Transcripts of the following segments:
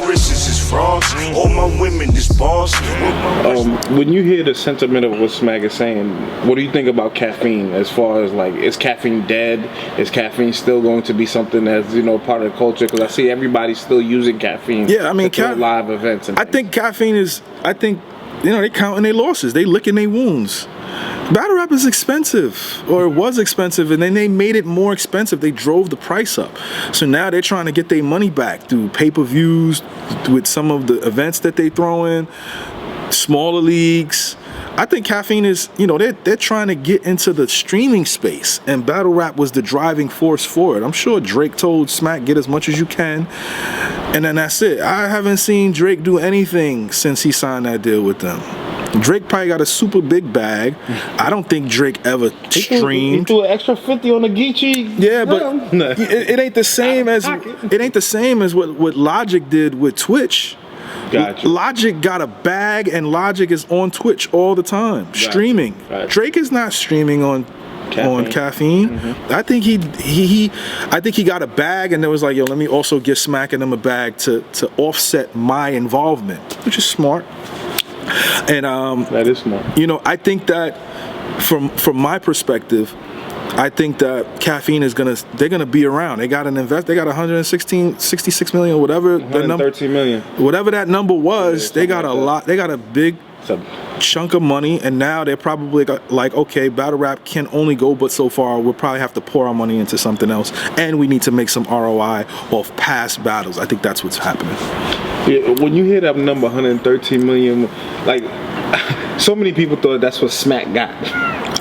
wrists is frost. All my women is boss. When you hear the sentiment of what Smack is saying, what do you think about caffeine? As far as like, is caffeine dead? Is caffeine still going to be something that's, you know, part of the culture? Because I see everybody still using caffeine. Yeah, I mean, live events. And I think caffeine is. I think, you know, they counting their losses. They licking their wounds. Battle rap is expensive, or it was expensive, and then they made it more expensive. They drove the price up. So now they're trying to get their money back through pay-per-views, with some of the events that they throw in, smaller leagues. I think caffeine is, you know, they're trying to get into the streaming space, and battle rap was the driving force for it. I'm sure Drake told Smack, get as much as you can, and then that's it. I haven't seen Drake do anything since he signed that deal with them. Drake probably got a super big bag. I don't think Drake ever streamed. He threw an extra 50 on the Geechee. Yeah, but it ain't the same as what Logic did with Twitch. Gotcha. Logic got a bag, and Logic is on Twitch all the time, streaming. Gotcha. Drake is not streaming on caffeine. Mm-hmm. I think he got a bag, and there was like, yo, let me also give Smack and them a bag to offset my involvement, which is smart. And that is smart. You know, I think that from my perspective, I think that caffeine is they're gonna be around. They got they got 66 million, whatever the number, 13 million, whatever that number was. They got a lot. They got a big chunk of money, and now they're probably like, okay, battle rap can only go but so far. We'll probably have to pour our money into something else, and we need to make some ROI off past battles. I think that's what's happening. Yeah, when you hear that number, 113 million, like, so many people thought that's what Smack got.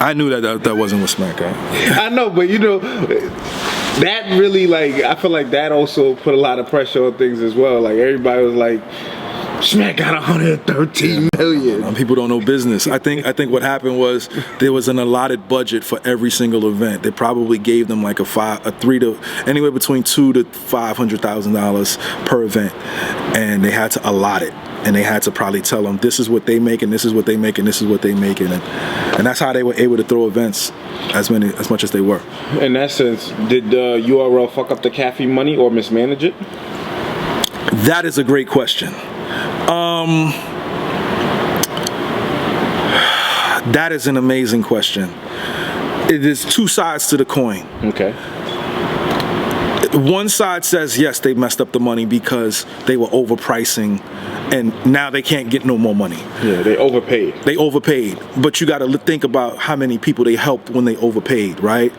I knew that wasn't what Smack got. I know, but you know, that really, like, I feel like that also put a lot of pressure on things as well. Like, everybody was like, Smack got 113 million. People don't know business. I think what happened was there was an allotted budget for every single event. They probably gave them like anywhere between $200,000 to $500,000 per event, and they had to allot it. And they had to probably tell them, this is what they make, and this is what they make, and this is what they make, and that's how they were able to throw events as much as they were. In that sense, did URL fuck up the caffeine money or mismanage it? That is a great question. That is an amazing question. It is two sides to the coin. Okay. One side says, yes, they messed up the money because they were overpricing, and now they can't get no more money. Yeah, they overpaid. But you got to think about how many people they helped when they overpaid, right?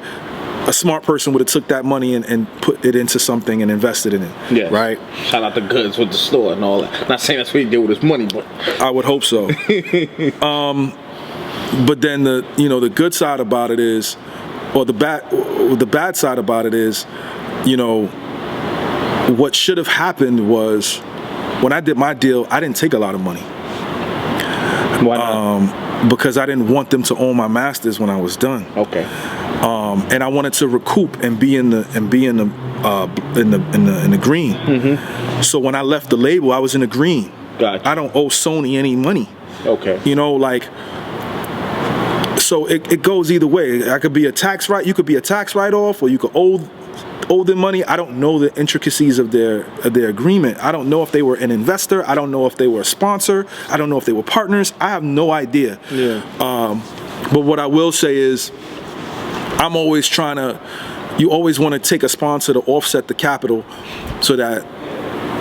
A smart person would have took that money and put it into something and invested in it. Yeah. Right? Shout out the goods with the store and all that. Not saying that's what he did with his money, but I would hope so. But then the good side about it is, or the bad side about it is, you know, what should have happened was, when I did my deal, I didn't take a lot of money. Why not? Because I didn't want them to own my masters when I was done. Okay. And I wanted to recoup and be in the green. Mm-hmm. So when I left the label, I was in the green. Gotcha. I don't owe Sony any money. Okay. You know, like, so it goes either way. I could be a tax you could be a tax write-off, or you could owe them money. I don't know the intricacies of their agreement. I don't know if they were an investor. I don't know if they were a sponsor. I don't know if they were partners. I have no idea. Yeah. But what I will say is, I'm always you always want to take a sponsor to offset the capital, so that,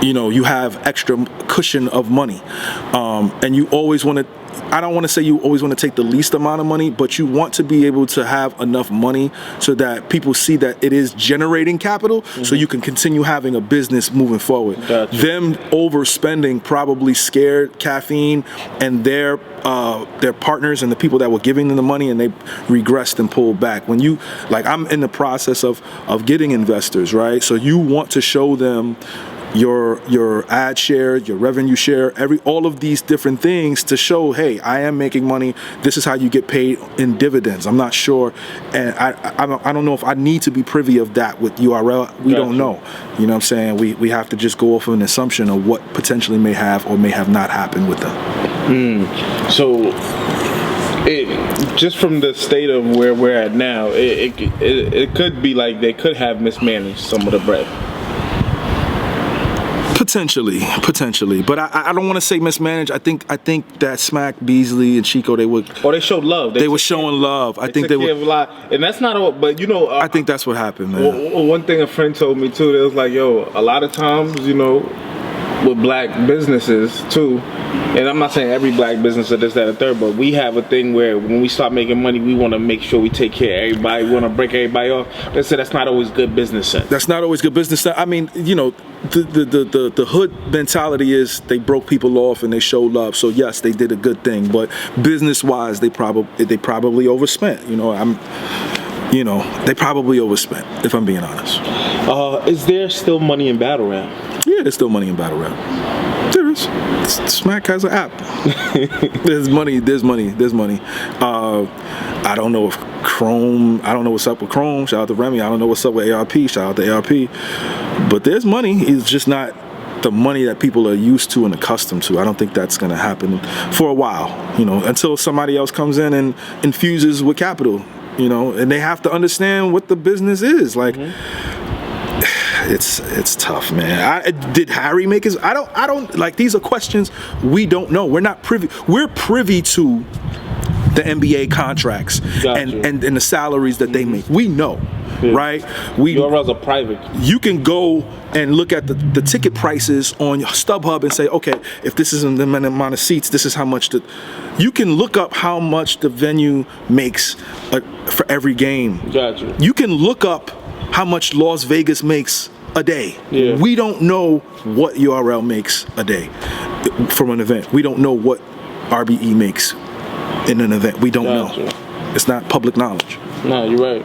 you know, you have extra cushion of money. And you always want to, I don't want to say you always want to take the least amount of money, but you want to be able to have enough money so that people see that it is generating capital, mm-hmm. so you can continue having a business moving forward. Gotcha. Them overspending probably scared Caffeine and their partners and the people that were giving them the money, and they regressed and pulled back. When you, like, I'm in the process of getting investors, right? So you want to show them your ad share, your revenue share, all of these different things to show, hey, I am making money. This is how you get paid in dividends. I'm not sure, and I don't know if I need to be privy of that with URL. We don't know. You know what I'm saying? We have to just go off of an assumption of what potentially may have or may have not happened with them. So, just from the state of where we're at now, it could be like they could have mismanaged some of the bread. Potentially, but I don't want to say mismanaged. I think that Smack, Beasley, and Chico, they showed love. They were showing love. I think they were. And that's not all. But I think that's what happened, man. One thing a friend told me too, it was like, yo, a lot of times, with black businesses too, and I'm not saying every black business or this, that, or third, but we have a thing where when we start making money, we want to make sure we take care of everybody. We want to break everybody off. They said that's not always good business sense. That's not always good business sense. I mean, the hood mentality is they broke people off and they showed love. So yes, they did a good thing, but business wise, they probably overspent. They probably overspent, if I'm being honest. Is there still money in battle rap? Yeah, there's still money in battle rap. There is. Smack has an app. There's money. I don't know if Chrome, I don't know what's up with Chrome. Shout out to Remy. I don't know what's up with ARP. Shout out to ARP. But there's money. It's just not the money that people are used to and accustomed to. I don't think that's going to happen for a while, until somebody else comes in and infuses with capital, and they have to understand what the business is. Like, it's tough, man. Did Harry make his? I don't like, these are questions we don't know. We're not privy. We're privy to the NBA contracts and the salaries that they make. We know, right? URLs are private. You can go and look at the ticket prices on StubHub and say, okay, if this is the amount of seats, this is how much you can look up how much the venue makes for every game. Gotcha. You can look up how much Las Vegas makes a day. Yeah. We don't know what URL makes a day from an event. We don't know what RBE makes in an event. We don't know. It's not public knowledge. No, you're right.